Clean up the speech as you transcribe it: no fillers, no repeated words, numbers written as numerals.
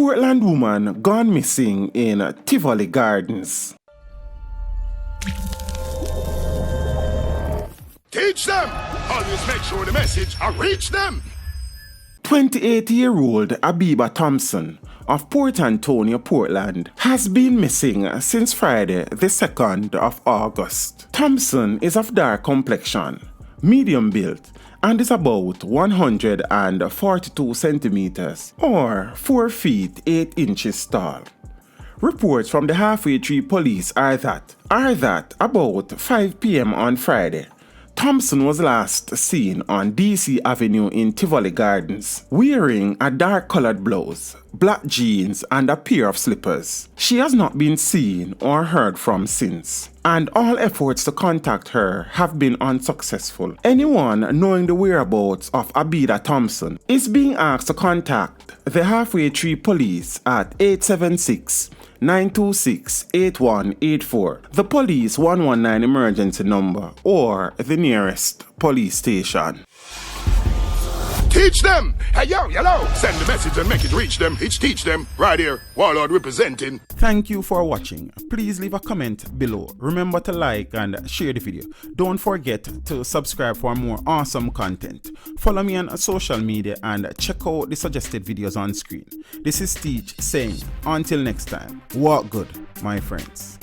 Portland woman gone missing in Tivoli Gardens. Teach them! Always make sure the message I reach them! 28-year-old Abiba Thompson of Port Antonio, Portland, has been missing since Friday, the 2nd of August. Thompson is of dark complexion, medium built, and is about 142 centimeters or 4 feet 8 inches tall. Reports from the Halfway Tree police are that about 5 p.m. on Friday, Thompson was last seen on DC Avenue in Tivoli Gardens, wearing a dark-colored blouse, black jeans, and a pair of slippers. She has not been seen or heard from since, and all efforts to contact her have been unsuccessful. Anyone knowing the whereabouts of Abiba Thompson is being asked to contact the Halfway Tree police at 876-926-8184, the police 119 emergency number, or the nearest police station. Teach them! Hey, yo, hello! Send the message and make it reach them. It's teach them. Right here, Warlord representing. Thank you for watching. Please leave a comment below. Remember to like and share the video. Don't forget to subscribe for more awesome content. Follow me on social media and check out the suggested videos on screen. This is Teach saying, until next time, walk good, my friends.